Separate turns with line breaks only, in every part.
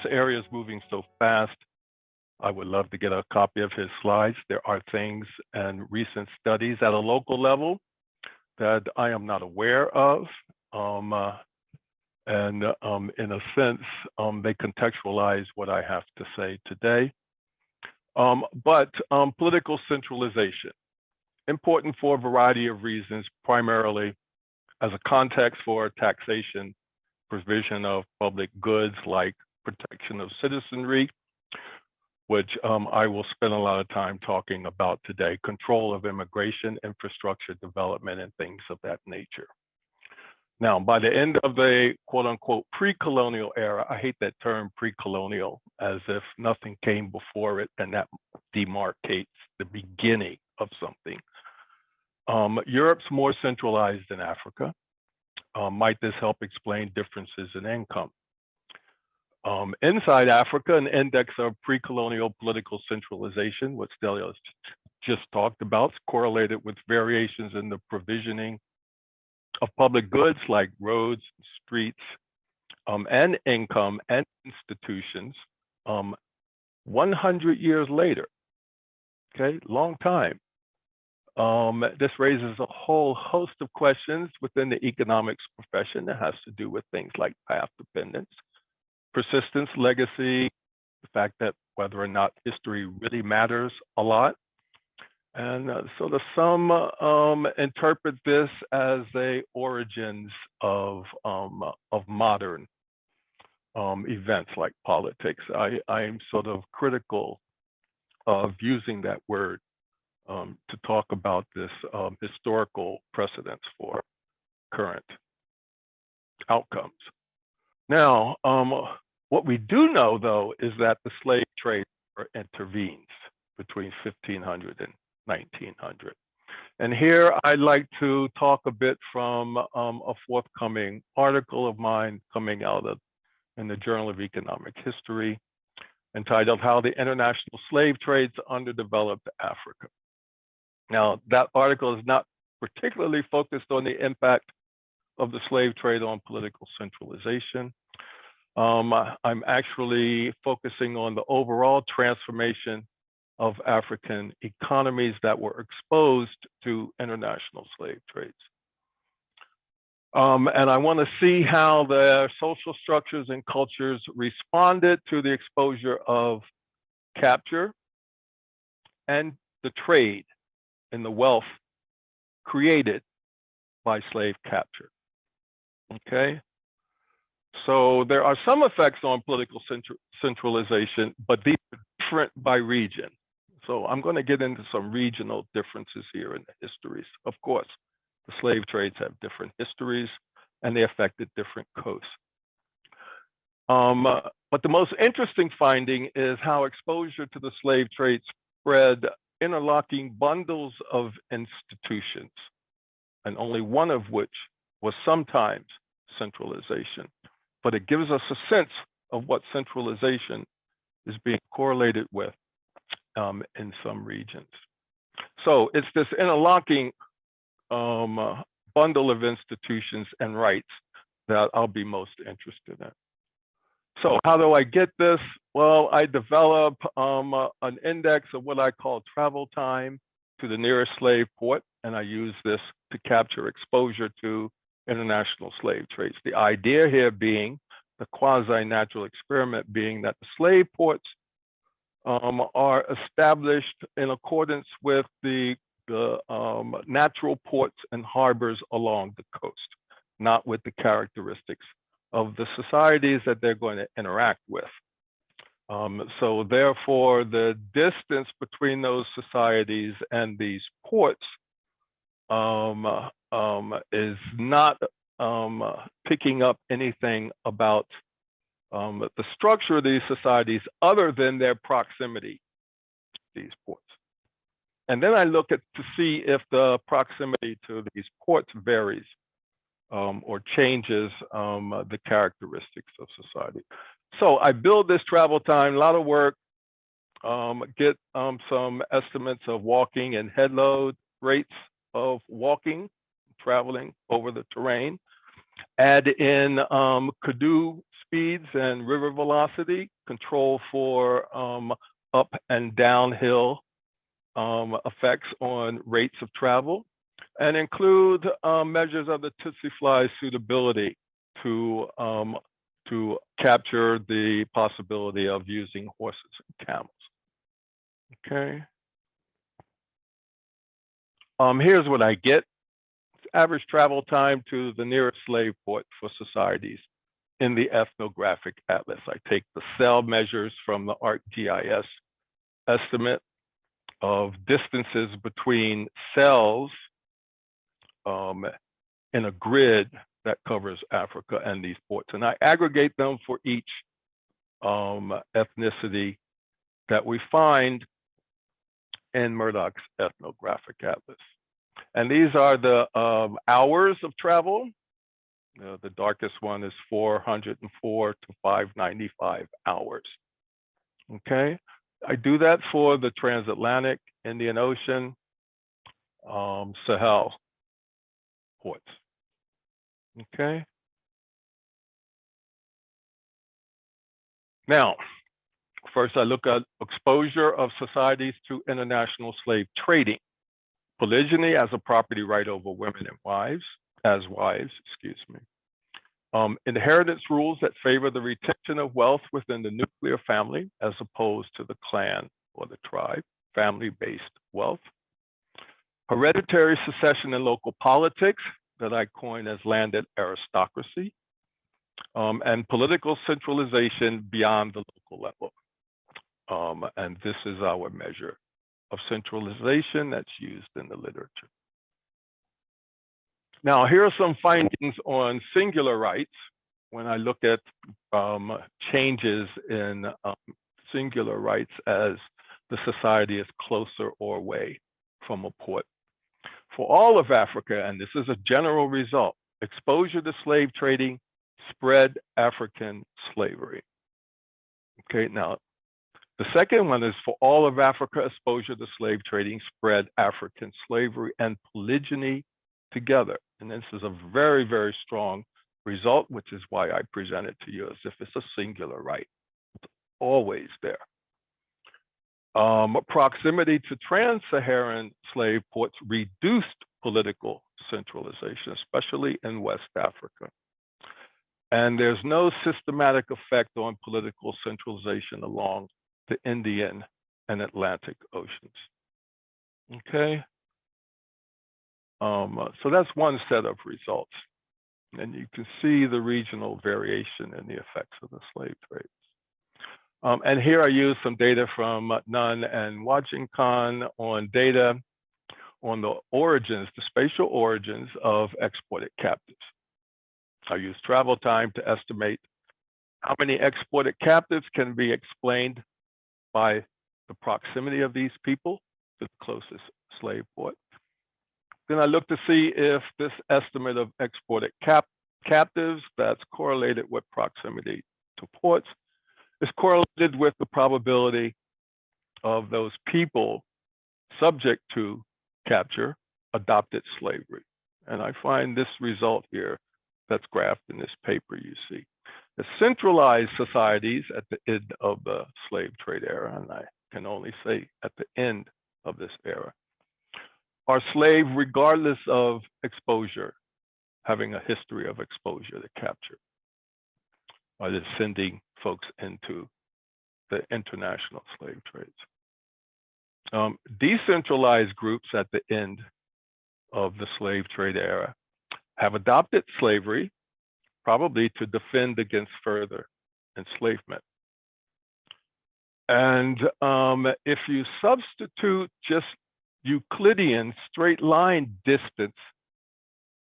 this area is moving so fast. I would love to get a copy of his slides. There are things and recent studies at a local level that I am not aware of. In a sense, they contextualize what I have to say today. Political centralization, important for a variety of reasons, primarily as a context for taxation, provision of public goods like protection of citizenry, which I will spend a lot of time talking about today, control of immigration, infrastructure development, and things of that nature. Now, by the end of the quote unquote pre-colonial era, I hate that term pre-colonial, as if nothing came before it and that demarcates the beginning of something. Europe's more centralized than Africa. Might this help explain differences in income? Inside Africa, an index of pre-colonial political centralization, what Stelios just talked about, is correlated with variations in the provisioning of public goods like roads, streets, and income and institutions 100 years later, okay, long time. This raises a whole host of questions within the economics profession that has to do with things like path dependence, persistence, legacy, the fact that whether or not history really matters a lot. And so some interpret this as the origins of modern events like politics. I'm sort of critical of using that word to talk about this historical precedence for current outcomes. Now, what we do know, though, is that the slave trade intervenes between 1500 and 1900. And here I'd like to talk a bit from a forthcoming article of mine coming out in the Journal of Economic History, entitled How the International Slave Trades Underdeveloped Africa. Now, that article is not particularly focused on the impact of the slave trade on political centralization. I'm actually focusing on the overall transformation of African economies that were exposed to international slave trades. And I want to see how the social structures and cultures responded to the exposure of capture and the trade and the wealth created by slave capture. Okay, so there are some effects on political centralization, but these are different by region. So I'm going to get into some regional differences here in the histories. Of course, the slave trades have different histories and they affected different coasts. But the most interesting finding is how exposure to the slave trade spread interlocking bundles of institutions, and only one of which was sometimes centralization. But it gives us a sense of what centralization is being correlated with in some regions. So it's this interlocking bundle of institutions and rights that I'll be most interested in. So how do I get this? Well, I develop an index of what I call travel time to the nearest slave port, and I use this to capture exposure to international slave trades. The idea here being, the quasi-natural experiment being that the slave ports are established in accordance with the natural ports and harbors along the coast, not with the characteristics of the societies that they're going to interact with. So therefore, the distance between those societies and these ports is not picking up anything about the structure of these societies other than their proximity to these ports. And then I look at to see if the proximity to these ports varies or changes the characteristics of society. So I build this travel time, a lot of work, get some estimates of walking and head load rates of walking, traveling over the terrain, add in canoe speeds and river velocity, control for up and downhill effects on rates of travel, and include measures of the tsetse fly's suitability to capture the possibility of using horses and camels. Okay. Here's what I get. Average travel time to the nearest slave port for societies in the ethnographic atlas. I take the cell measures from the ArcGIS estimate of distances between cells in a grid that covers Africa and these ports. And I aggregate them for each ethnicity that we find in Murdoch's ethnographic atlas. And these are the hours of travel. The darkest one is 404 to 595 hours. Okay, I do that for the transatlantic, Indian Ocean, Sahel ports. Okay. Now, first I look at exposure of societies to international slave trading. Polygyny as a property right over women and wives, excuse me. Inheritance rules that favor the retention of wealth within the nuclear family as opposed to the clan or the tribe, family-based wealth. Hereditary succession in local politics that I coin as landed aristocracy, and political centralization beyond the local level. And this is our measure of centralization that's used in the literature. Now, here are some findings on singular rights when I look at changes in singular rights as the society is closer or away from a port. For all of Africa, and this is a general result, exposure to slave trading spread African slavery. Okay, now, the second one is for all of Africa, exposure to slave trading spread African slavery and polygyny together. And this is a very, very strong result, which is why I present it to you as if it's a singular right. It's always there. Proximity to trans-Saharan slave ports reduced political centralization, especially in West Africa. And there's no systematic effect on political centralization along the Indian and Atlantic Oceans. Okay. So that's one set of results. And you can see the regional variation in the effects of the slave trades. And here I use some data from Nunn and Washington on data on the origins, the spatial origins of exported captives. I use travel time to estimate how many exported captives can be explained by the proximity of these people to the closest slave port. Then I look to see if this estimate of exported captives that's correlated with proximity to ports is correlated with the probability of those people subject to capture adopted slavery. And I find this result here that's graphed in this paper you see. The centralized societies at the end of the slave trade era, and I can only say at the end of this era, are slave regardless of exposure, having a history of exposure to capture, by sending folks into the international slave trades. Decentralized groups at the end of the slave trade era have adopted slavery, probably to defend against further enslavement. And if you substitute just Euclidean straight line distance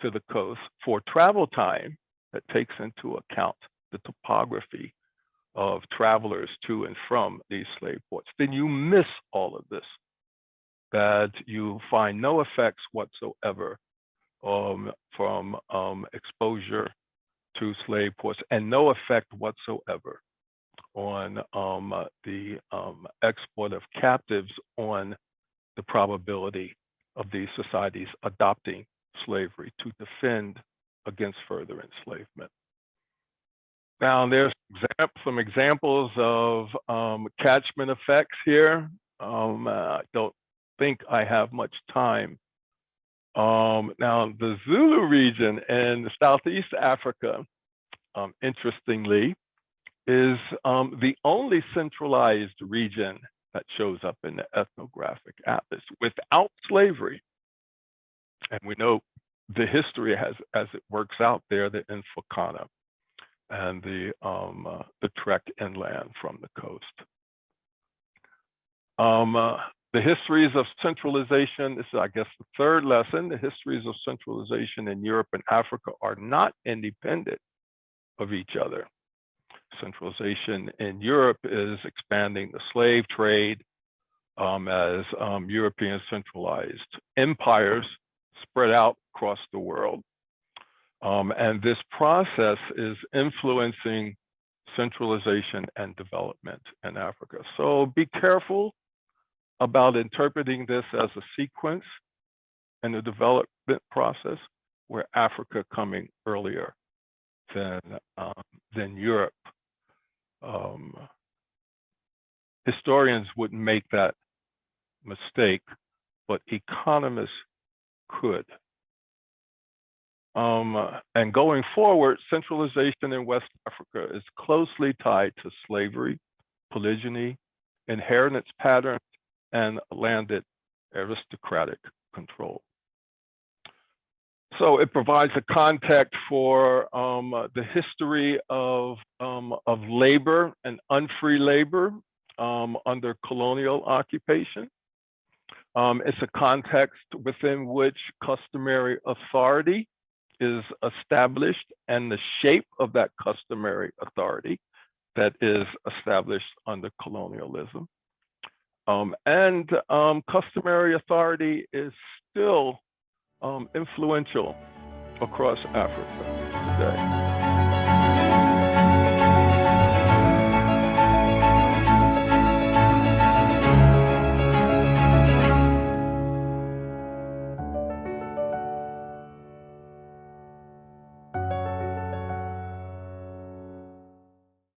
to the coast for travel time that takes into account the topography of travelers to and from these slave ports, then you miss all of this, that you find no effects whatsoever from exposure to slave ports, and no effect whatsoever on the export of captives on the probability of these societies adopting slavery to defend against further enslavement. Now, there's some examples of catchment effects here. I don't think I have much time. Now, the Zulu region in Southeast Africa, interestingly, is the only centralized region that shows up in the ethnographic atlas without slavery. And we know the history as it works out there, the Infokana and the trek inland from the coast. The histories of centralization, this is, I guess, the third lesson. The histories of centralization in Europe and Africa are not independent of each other. Centralization in Europe is expanding the slave trade as European centralized empires spread out across the world. And this process is influencing centralization and development in Africa. So be careful about interpreting this as a sequence in the development process, where Africa coming earlier than Europe. Historians wouldn't make that mistake, but economists could. And going forward, centralization in West Africa is closely tied to slavery, polygyny, inheritance patterns, and landed aristocratic control. So it provides a context for the history of labor and unfree labor under colonial occupation. It's a context within which customary authority is established and the shape of that customary authority that is established under colonialism. And customary authority is still influential across Africa today.